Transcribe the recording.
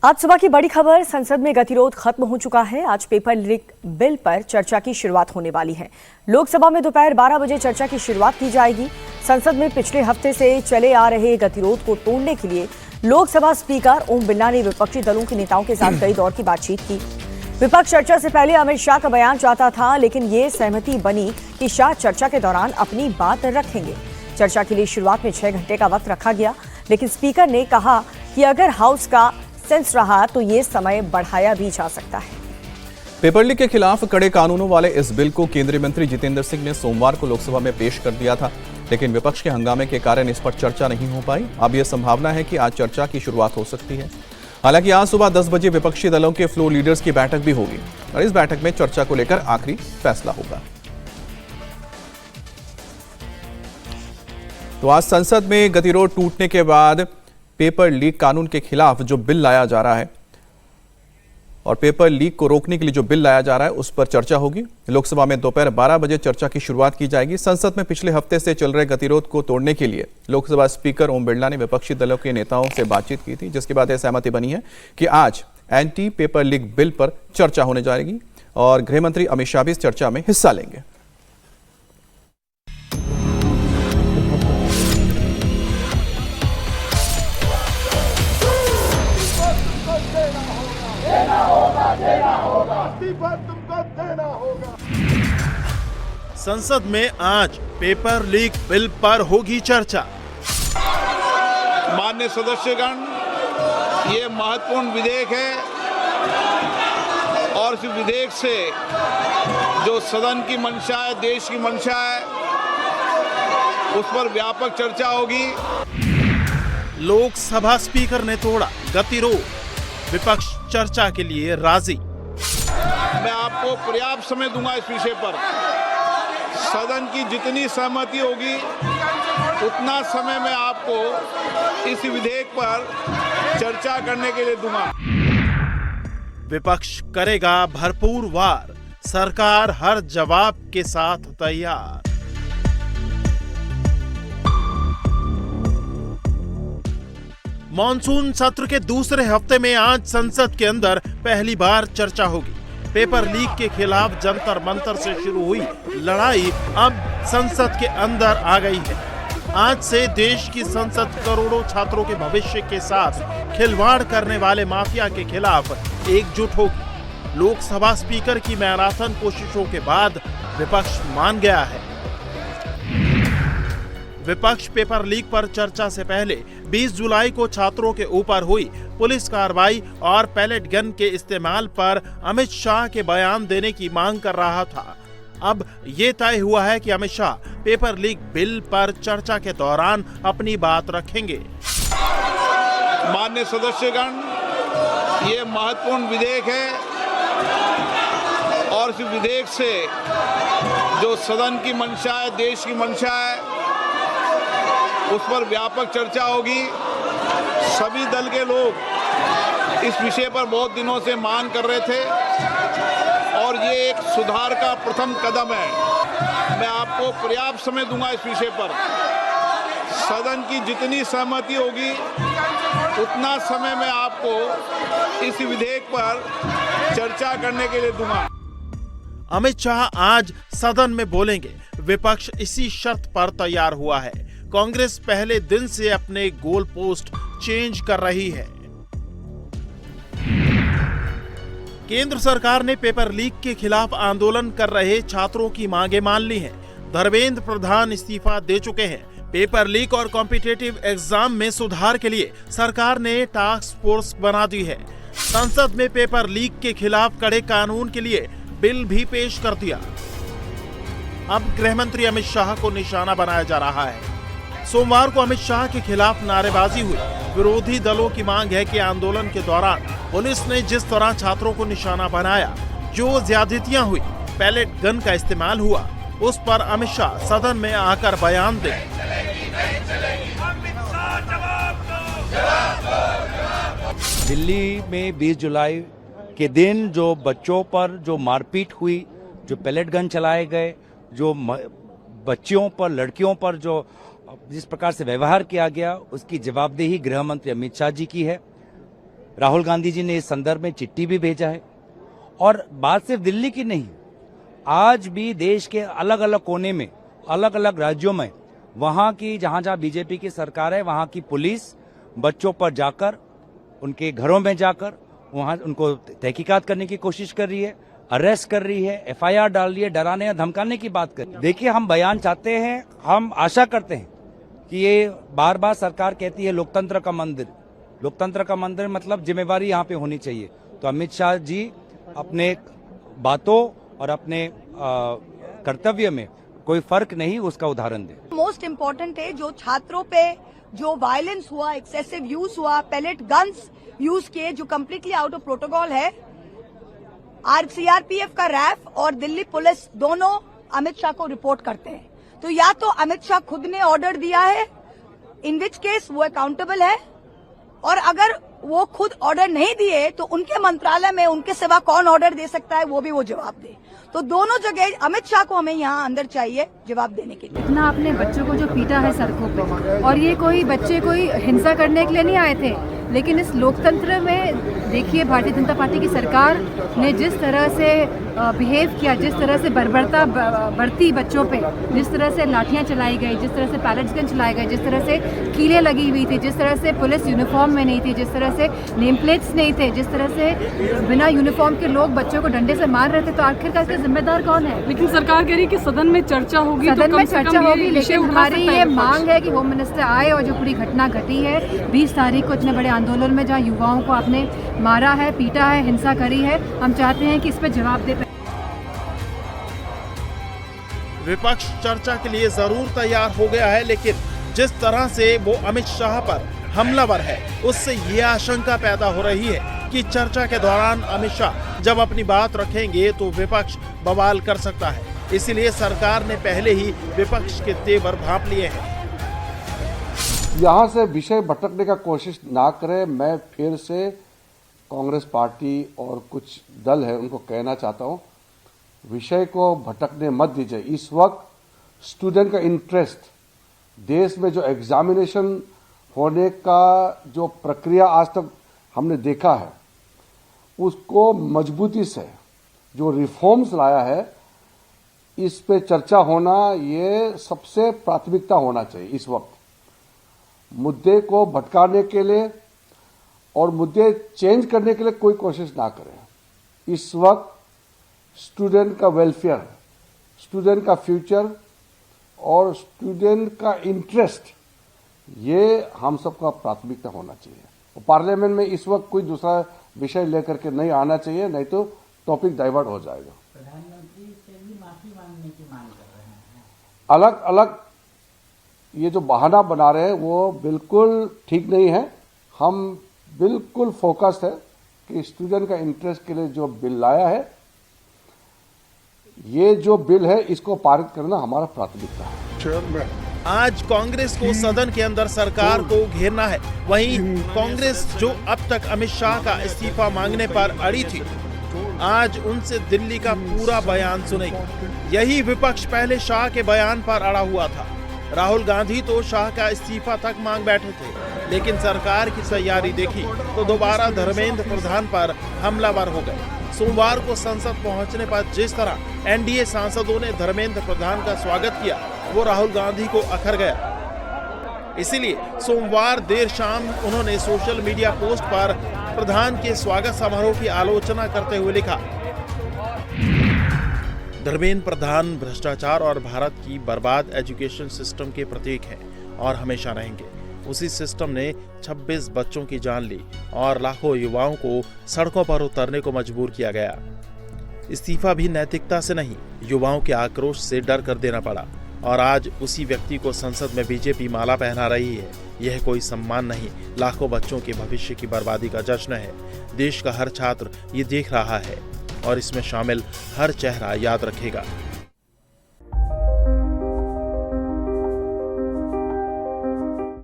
आज सुबह की बड़ी खबर, संसद में गतिरोध खत्म हो चुका है। आज पेपर लीक बिल पर चर्चा की शुरुआत होने वाली है। लोकसभा में दोपहर 12 बजे चर्चा की शुरुआत की जाएगी। संसद में पिछले हफ्ते से चले आ रहे गतिरोध को तोड़ने के लिए लोकसभा स्पीकर ओम बिरला ने विपक्षी दलों के नेताओं के साथ कई दौर की बातचीत की। विपक्ष चर्चा से पहले अमित शाह का बयान चाहता था, लेकिन ये सहमति बनी कि शाह चर्चा के दौरान अपनी बात रखेंगे। चर्चा के लिए शुरुआत में 6 घंटे का वक्त रखा गया, लेकिन स्पीकर ने कहा कि अगर हाउस का सेंस रहा तो ये समय बढ़ाया भी जा सकता है। पेपर लीक के खिलाफ कड़े कानूनों वाले इस बिल को केंद्रीय मंत्री जितेंद्र सिंह ने सोमवार को लोकसभा में पेश कर दिया था, लेकिन विपक्ष के हंगामे के कारण इस पर चर्चा नहीं हो पाई। अब यह संभावना है कि आज चर्चा की शुरुआत हो सकती है। हालांकि आज सुबह 10 बजे विपक्षी दलों के फ्लोर लीडर्स की बैठक भी होगी और इस बैठक में चर्चा को लेकर आखिरी फैसला होगा। तो आज संसद में गतिरोध टूटने के बाद पेपर लीक कानून के खिलाफ जो बिल लाया जा रहा है और पेपर लीक को रोकने के लिए जो बिल लाया जा रहा है उस पर चर्चा होगी। लोकसभा में दोपहर 12 बजे चर्चा की शुरुआत की जाएगी। संसद में पिछले हफ्ते से चल रहे गतिरोध को तोड़ने के लिए लोकसभा स्पीकर ओम बिरला ने विपक्षी दलों के नेताओं से बातचीत की थी, जिसके बाद यह सहमति बनी है कि आज एंटी पेपर लीक बिल पर चर्चा होने जाएगी और गृह मंत्री अमित शाह भी इस चर्चा में हिस्सा लेंगे। संसद में आज पेपर लीक बिल पर होगी चर्चा। माननीय सदस्यगण, ये महत्वपूर्ण विधेयक है और इस विधेयक से जो सदन की मंशा है, देश की मंशा है, उस पर व्यापक चर्चा होगी। लोकसभा स्पीकर ने तोड़ा गतिरोध, विपक्ष चर्चा के लिए राजी। मैं आपको पर्याप्त समय दूंगा इस विषय पर। सदन की जितनी सहमति होगी उतना समय मैं आपको इस विधेयक पर चर्चा करने के लिए दूंगा। विपक्ष करेगा भरपूर वार, सरकार हर जवाब के साथ तैयार। मॉनसून सत्र के दूसरे हफ्ते में आज संसद के अंदर पहली बार चर्चा होगी। पेपर लीक के खिलाफ जंतर मंतर से शुरू हुई लड़ाई अब संसद के अंदर आ गई है। आज से देश की संसद करोड़ों छात्रों के भविष्य के साथ खिलवाड़ करने वाले माफिया के खिलाफ एकजुट होगी। लोकसभा स्पीकर की मैराथन कोशिशों के बाद विपक्ष मान गया है। विपक्ष पेपर लीक पर चर्चा से पहले 20 जुलाई को छात्रों के ऊपर हुई पुलिस कार्रवाई और पैलेट गन के इस्तेमाल पर अमित शाह के बयान देने की मांग कर रहा था। अब ये तय हुआ है कि Amit Shah paper leak bill पर चर्चा के दौरान अपनी बात रखेंगे। माननीय सदस्यगण, ये महत्वपूर्ण विधेयक है और इस विधेयक से जो सदन की मंशा है, देश की मंशा है, उस पर व्यापक चर्चा होगी। सभी दल के लोग इस विषय पर बहुत दिनों से मांग कर रहे थे और ये एक सुधार का प्रथम कदम है। मैं आपको पर्याप्त समय दूंगा इस विषय पर। सदन की जितनी सहमति होगी उतना समय मैं आपको इस विधेयक पर चर्चा करने के लिए दूंगा। अमित शाह आज सदन में बोलेंगे। विपक्ष इसी शर्त पर तैयार हुआ है। कांग्रेस पहले दिन से अपने गोल पोस्ट चेंज कर रही है। केंद्र सरकार ने पेपर लीक के खिलाफ आंदोलन कर रहे छात्रों की मांगे मान ली हैं। धर्मेंद्र प्रधान इस्तीफा दे चुके हैं। पेपर लीक और कॉम्पिटिटिव एग्जाम में सुधार के लिए सरकार ने टास्क फोर्स बना दी है। संसद में पेपर लीक के खिलाफ कड़े कानून के लिए बिल भी पेश कर दिया। अब गृह मंत्री अमित शाह को निशाना बनाया जा रहा है। सोमवार को अमित शाह के खिलाफ नारेबाजी हुई। विरोधी दलों की मांग है कि आंदोलन के दौरान पुलिस ने जिस तरह छात्रों को निशाना बनाया, जो ज्यादतियां हुई, पैलेट गन का इस्तेमाल हुआ, उस पर अमित शाह सदन में आकर बयान दें। दिल्ली में 20 जुलाई के दिन जो बच्चों पर जो मारपीट हुई, जो पैलेट गन चलाए गए, जो बच्चियों पर, लड़कियों पर जो जिस प्रकार से व्यवहार किया गया, उसकी जवाबदेही गृह मंत्री अमित शाह जी की है। राहुल गांधी जी ने इस संदर्भ में चिट्ठी भी भेजा है। और बात सिर्फ दिल्ली की नहीं, आज भी देश के अलग अलग कोने में, अलग अलग राज्यों में, वहां की जहां जहां बीजेपी की सरकार है, वहां की पुलिस बच्चों पर जाकर, उनके घरों में जाकर वहां उनको तहकीकात करने की कोशिश कर रही है, अरेस्ट कर रही है, एफआईआर डाल रही है, डराने या धमकाने की बात कर रही है। देखिए, हम बयान चाहते हैं, हम आशा करते हैं कि ये बार बार सरकार कहती है लोकतंत्र का मंदिर, लोकतंत्र का मंदिर मतलब जिम्मेवारी यहाँ पे होनी चाहिए। तो अमित शाह जी अपने बातों और अपने कर्तव्य में कोई फर्क नहीं, उसका उदाहरण दें। मोस्ट इम्पोर्टेंट है, जो छात्रों पे जो वायलेंस हुआ, एक्सेसिव यूज हुआ, पैलेट गन्स यूज किए, जो कम्प्लीटली आउट ऑफ प्रोटोकॉल है, सीआरपीएफ का रैफ और दिल्ली पुलिस दोनों अमित शाह को रिपोर्ट करते हैं। तो या तो अमित शाह खुद ने ऑर्डर दिया है, इन विच केस वो अकाउंटेबल है, और अगर वो खुद ऑर्डर नहीं दिए तो उनके मंत्रालय में उनके सिवा कौन ऑर्डर दे सकता है, वो भी वो जवाब दे। तो दोनों जगह अमित शाह को हमें यहाँ अंदर चाहिए जवाब देने के लिए। इतना अपने बच्चों को जो पीटा है सड़कों पे, और ये कोई बच्चे कोई हिंसा करने के लिए नहीं आए थे, लेकिन इस लोकतंत्र में देखिए भारतीय जनता पार्टी की सरकार ने जिस तरह से बिहेव किया, जिस तरह से बर्बरता बरती बच्चों पे, जिस तरह से लाठियां चलाई गई, जिस तरह से पैलेट्स गन चलाए गए, जिस तरह से कीलें लगी हुई थी, जिस तरह से पुलिस यूनिफॉर्म में नहीं थी, जिस तरह से नेम प्लेट्स नहीं थे, जिस तरह से बिना यूनिफॉर्म के लोग बच्चों को डंडे से मार रहे थे, तो आखिरकार इसका जिम्मेदार कौन है? लेकिन सरकार कह रही है कि सदन में चर्चा होगी, सदन में चर्चा होगी, लेकिन हमारी ये मांग है कि होम मिनिस्टर आए और जो पूरी घटना घटी है 20 तारीख को इतने बड़े आंदोलन में जहाँ युवाओं को आपने मारा है, पीटा है, हिंसा करी है, हम चाहते हैं कि इस पर जवाब दे। विपक्ष चर्चा के लिए जरूर तैयार हो गया है, लेकिन जिस तरह से वो अमित शाह पर हमलावर है, उससे ये आशंका पैदा हो रही है कि चर्चा के दौरान अमित शाह जब अपनी बात रखेंगे तो विपक्ष बवाल कर सकता है। इसलिए सरकार ने पहले ही विपक्ष के तेवर भांप लिए हैं। यहाँ से विषय भटकने का कोशिश ना करें। मैं फिर से कांग्रेस पार्टी और कुछ दल है उनको कहना चाहता हूँ, विषय को भटकने मत दीजिए। इस वक्त स्टूडेंट का इंटरेस्ट, देश में जो एग्जामिनेशन होने का जो प्रक्रिया आज तक हमने देखा है, उसको मजबूती से जो रिफॉर्म्स लाया है, इस पे चर्चा होना ये सबसे प्राथमिकता होना चाहिए। इस वक्त मुद्दे को भटकाने के लिए और मुद्दे चेंज करने के लिए कोई कोशिश ना करें। इस वक्त स्टूडेंट का वेलफेयर, स्टूडेंट का फ्यूचर और स्टूडेंट का इंटरेस्ट, ये हम सबका प्राथमिकता होना चाहिए। पार्लियामेंट में इस वक्त कोई दूसरा विषय लेकर के नहीं आना चाहिए, नहीं तो टॉपिक डाइवर्ट हो जाएगा। प्रधानमंत्री से भी माफी मांगने की मांग कर रहे हैं। अलग अलग ये जो बहाना बना रहे हैं वो बिल्कुल ठीक नहीं है। हम बिल्कुल फोकस्ड है कि स्टूडेंट का इंटरेस्ट के लिए जो बिल लाया है, ये जो बिल है इसको पारित करना हमारा प्राथमिकता है। आज कांग्रेस को सदन के अंदर सरकार को घेरना है। वहीं कांग्रेस जो अब तक अमित शाह का इस्तीफा मांगने पर अड़ी थी, आज उनसे दिल्ली का पूरा बयान सुनेगी। यही विपक्ष पहले शाह के बयान पर अड़ा हुआ था। राहुल गांधी तो शाह का इस्तीफा तक मांग बैठे थे, लेकिन सरकार की तैयारी देखी तो दोबारा धर्मेंद्र प्रधान पर हमलावर हो गए। सोमवार को संसद पहुंचने पर जिस तरह एनडीए सांसदों ने धर्मेंद्र प्रधान का स्वागत किया, वो राहुल गांधी को अखर गया। इसीलिए सोमवार देर शाम उन्होंने सोशल मीडिया पोस्ट पर प्रधान के स्वागत समारोह की आलोचना करते हुए लिखा, धर्मेंद्र प्रधान भ्रष्टाचार और भारत की बर्बाद एजुकेशन सिस्टम के प्रतीक हैं और हमेशा रहेंगे। उसी सिस्टम ने 26 बच्चों की जान ली और लाखों युवाओं को सड़कों पर उतरने को मजबूर किया गया। इस्तीफा भी नैतिकता से नहीं, युवाओं के आक्रोश से डर कर देना पड़ा और आज उसी व्यक्ति को संसद में बीजेपी माला पहना रही है। यह कोई सम्मान नहीं, लाखों बच्चों के भविष्य की बर्बादी का जश्न है। देश का हर छात्र ये देख रहा है और इसमें शामिल हर चेहरा याद रखेगा।